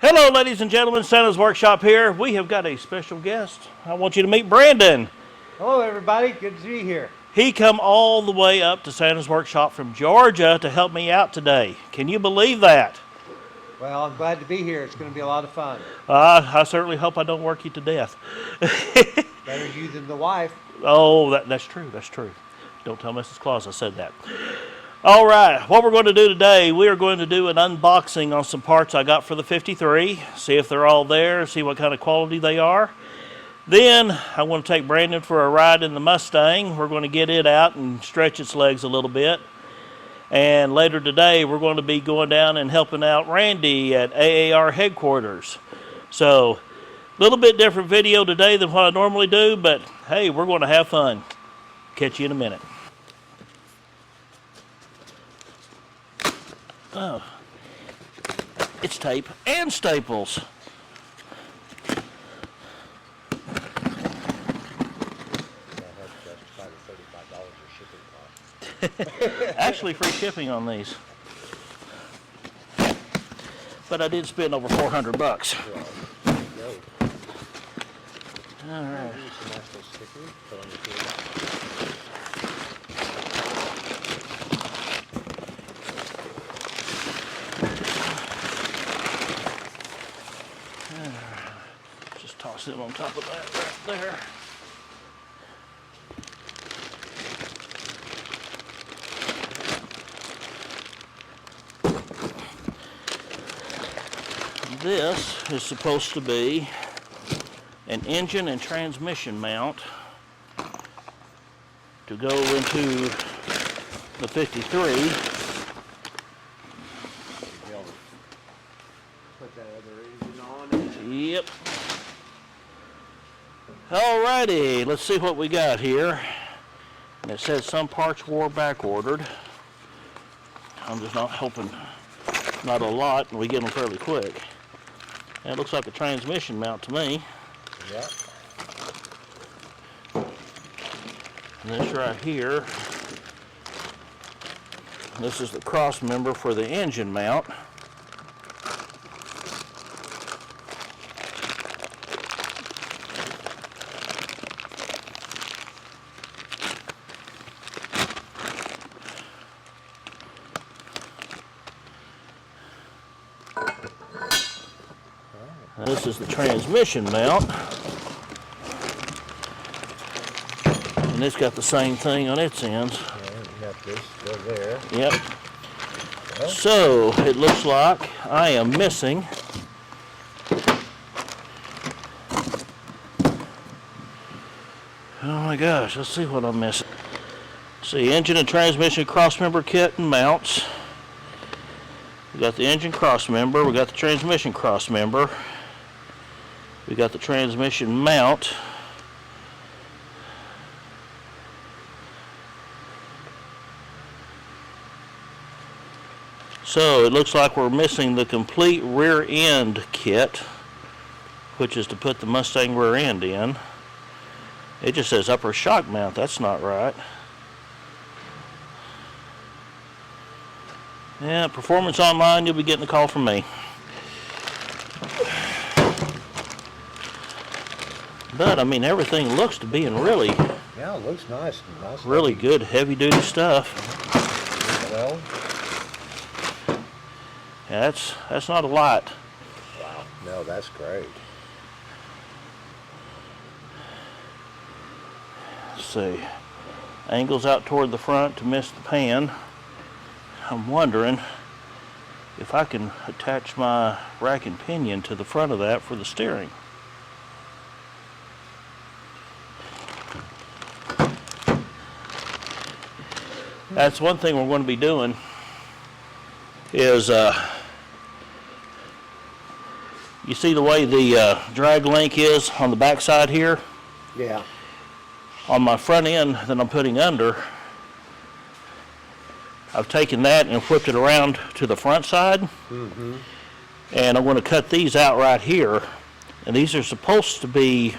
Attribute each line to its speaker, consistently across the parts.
Speaker 1: Hello, ladies and gentlemen. Santa's Workshop here. We have got a special guest. I want you to meet Brandon.
Speaker 2: Hello, everybody. Good to be here.
Speaker 1: He come all the way up to Santa's Workshop from Georgia to help me out today. Can you believe that?
Speaker 2: Well, I'm glad to be here. It's going to be a lot of fun.
Speaker 1: I certainly hope I don't work you to death.
Speaker 2: Better you than the wife.
Speaker 1: Oh, that's true. That's true. Don't tell Mrs. Claus I said that. All right, what we're going to do today, we are going to do an unboxing on some parts I got for the 53, see if they're all there, see what kind of quality they are. Then I want to take Brandon for a ride in the Mustang. We're going to get it out and stretch its legs a little bit. And later today, we're going to be going down and helping out Randy at AAR headquarters. So, a little bit different video today than what I normally do, but hey, we're going to have fun. Catch you in a minute. Oh, it's tape and staples. Actually, free shipping on these. But I did spend over $400. All right. Just toss them on top of that right there. This is supposed to be an engine and transmission mount to go into the 53.
Speaker 2: Put that other engine on.
Speaker 1: Yep. Alrighty, let's see what we got here. And it says some parts were back ordered. I'm just not hoping not a lot and we get them fairly quick. And it looks like a transmission mount to me.
Speaker 2: Yep.
Speaker 1: And this right here, this is the cross member for the engine mount. This is the transmission mount, and it's got the same thing on its ends.
Speaker 2: Yeah, you got this still there.
Speaker 1: Yep.
Speaker 2: Well,
Speaker 1: So it looks like I am missing oh my gosh, let's see what I'm missing. See, engine and transmission crossmember kit and mounts. We got the engine crossmember, we got the transmission crossmember. We got the transmission mount. So it looks like we're missing the complete rear end kit, which is to put the Mustang rear end in. It just says upper shock mount. That's not right. Yeah, Performance Online, you'll be getting a call from me. But I mean, everything looks to be in really,
Speaker 2: yeah, it looks nice.
Speaker 1: really good heavy-duty stuff.
Speaker 2: Well,
Speaker 1: Yeah, that's not a lot.
Speaker 2: wow. No, that's great.
Speaker 1: Let's see, angles out toward the front to miss the pan. I'm wondering if I can attach my rack and pinion to the front of that for the steering. That's one thing we're going to be doing is, you see the way the drag link is on the back side here?
Speaker 2: Yeah.
Speaker 1: On my front end that I'm putting under, I've taken that and flipped it around to the front side.
Speaker 2: Mm-hmm.
Speaker 1: And I'm going to cut these out right here. And these are supposed to be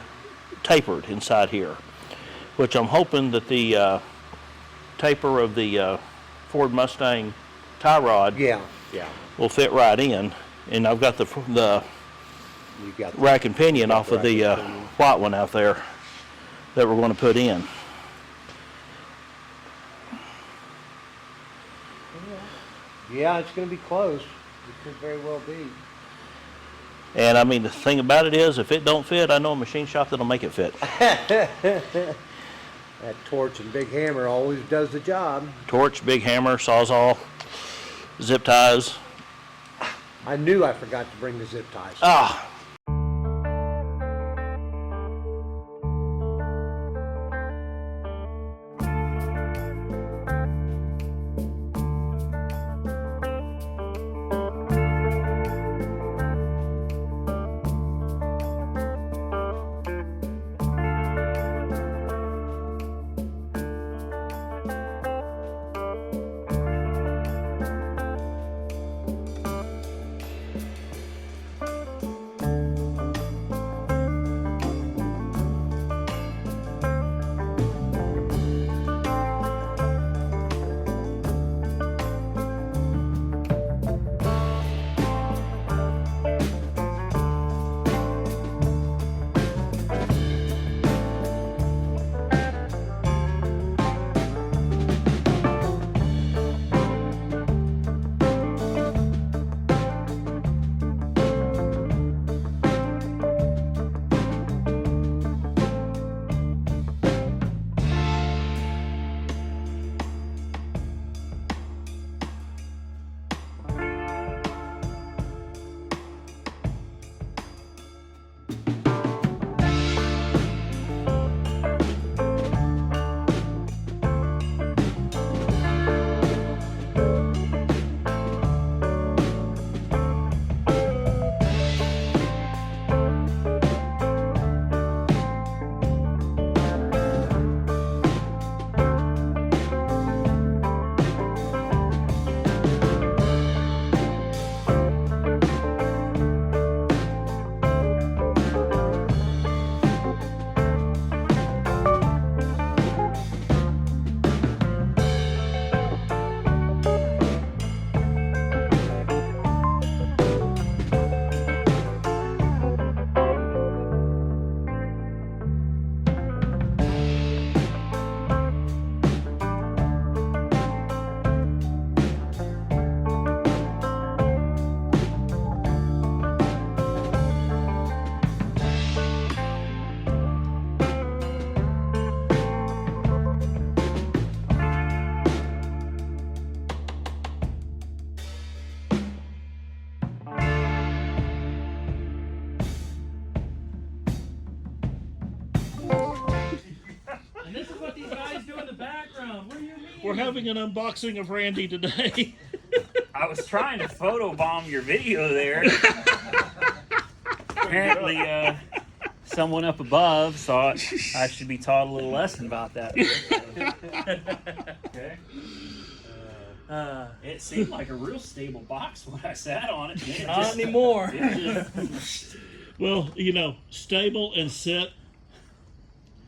Speaker 1: tapered inside here, which I'm hoping that the taper of the Ford Mustang tie rod
Speaker 2: Yeah.
Speaker 1: will fit right in. And I've got the
Speaker 2: You got the,
Speaker 1: rack and pinion
Speaker 2: got
Speaker 1: off
Speaker 2: the
Speaker 1: of the
Speaker 2: rack and pinion.
Speaker 1: white one out there that we're going to put in.
Speaker 2: Yeah, it's going to be close. It could very well be.
Speaker 1: And I mean, the thing about it is, if it don't fit, I know a machine shop that'll make it fit.
Speaker 2: That torch and big hammer always does the job.
Speaker 1: Torch, big hammer, sawzall, zip ties.
Speaker 2: I knew I forgot to bring the zip ties.
Speaker 1: Ah. We're having an unboxing of Randy today.
Speaker 3: I was trying to photobomb your video there. Apparently, someone up above thought I should be taught a little lesson about that. Okay. It seemed like a real stable box when I sat on it.
Speaker 4: Not anymore.
Speaker 1: Well, you know, stable and set,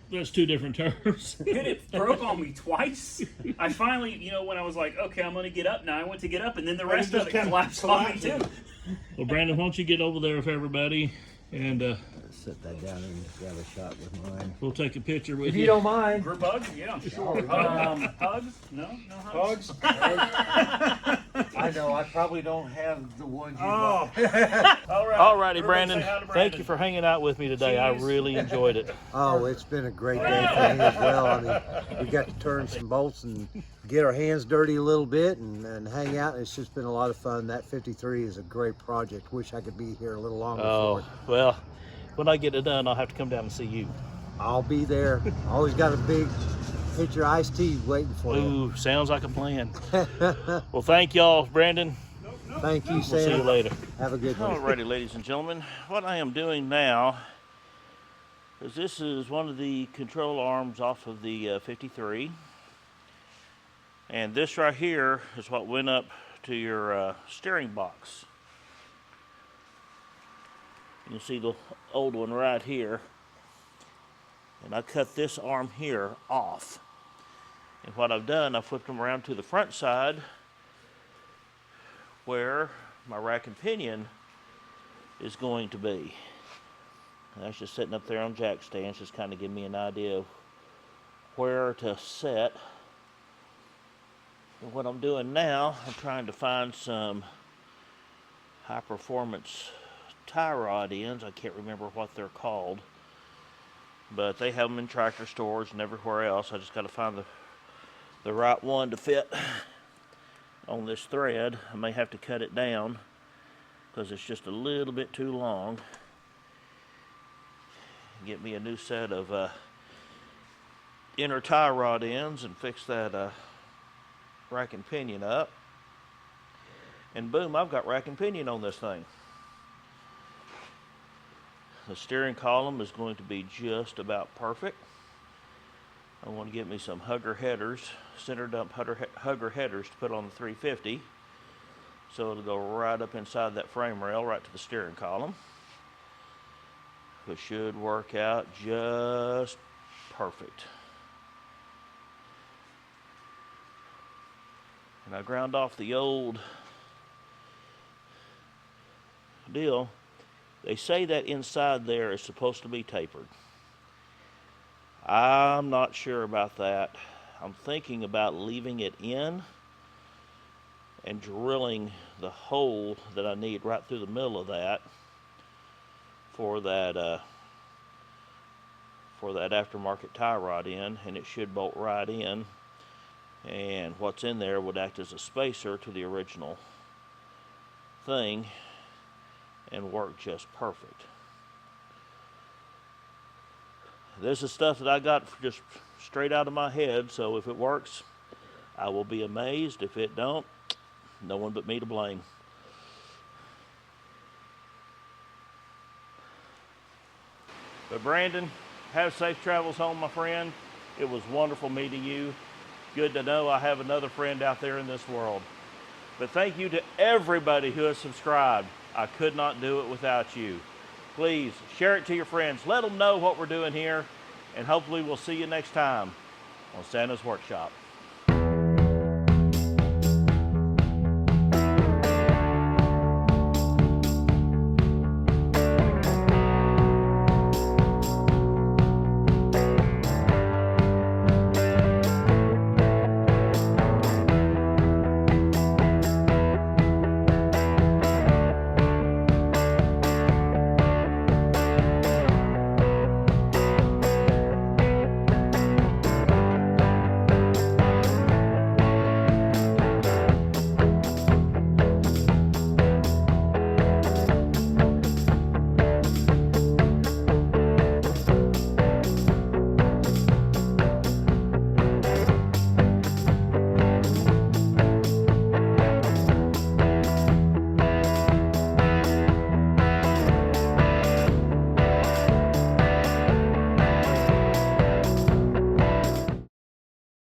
Speaker 1: that's two different terms.
Speaker 3: Dude, it broke on me twice. I finally, when I was like, okay, I'm going to get up now, I went to get up, and then the rest of it collapsed on me, too.
Speaker 1: Well, Brandon, why don't you get over there with everybody, and
Speaker 2: Set that down and grab a shot with mine.
Speaker 1: we'll take a picture with
Speaker 2: If
Speaker 1: you.
Speaker 2: you don't mind.
Speaker 3: Group hugs? Yeah, sure. Hugs? No hugs.
Speaker 2: I know, I probably don't have the ones you
Speaker 3: Oh.
Speaker 1: Alrighty, Brandon. Thank you for hanging out with me today. I really enjoyed it.
Speaker 2: Oh, it's been a great day for me as well. I mean, we got to turn some bolts and get our hands dirty a little bit and hang out. It's just been a lot of fun. That 53 is a great project. Wish I could be here a little longer for it.
Speaker 1: Well, when I get it done, I'll have to come down and see you.
Speaker 2: I'll be there. Always got a big pitcher of iced tea waiting for you.
Speaker 1: Ooh, sounds like a plan. Well, thank y'all, Brandon.
Speaker 2: Thank you,
Speaker 1: We'll see you
Speaker 2: Sam.
Speaker 1: later.
Speaker 2: Have a good one.
Speaker 1: Alrighty, ladies and gentlemen, what I am doing now is this is one of the control arms off of the 53, and this right here is what went up to your steering box. You can see the old one right here, and I cut this arm here off, and what I've done, I flipped them around to the front side where my rack and pinion is going to be. And that's just sitting up there on jack stands, just kind of give me an idea of where to set. And what I'm doing now, I'm trying to find some high performance tie rod ends. I can't remember what they're called, but they have them in tractor stores and everywhere else. I just got to find the right one to fit on this thread. I may have to cut it down because it's just a little bit too long. Get me a new set of inner tie rod ends and fix that rack and pinion up. And boom, I've got rack and pinion on this thing. The steering column is going to be just about perfect. I want to get me some hugger headers, center dump hugger headers to put on the 350. So it'll go right up inside that frame rail, right to the steering column. It should work out just perfect. And I ground off the old deal. They say that inside there is supposed to be tapered. I'm not sure about that. I'm thinking about leaving it in and drilling the hole that I need right through the middle of that for that aftermarket tie rod in, and it should bolt right in. And what's in there would act as a spacer to the original thing and work just perfect. This is stuff that I got just straight out of my head, so if it works, I will be amazed. If it don't, no one but me to blame. But Brandon, have safe travels home, my friend. It was wonderful meeting you. Good to know I have another friend out there in this world. But thank you to everybody who has subscribed. I could not do it without you. Please share it to your friends. Let them know what we're doing here, and hopefully we'll see you next time on Santa's Workshop.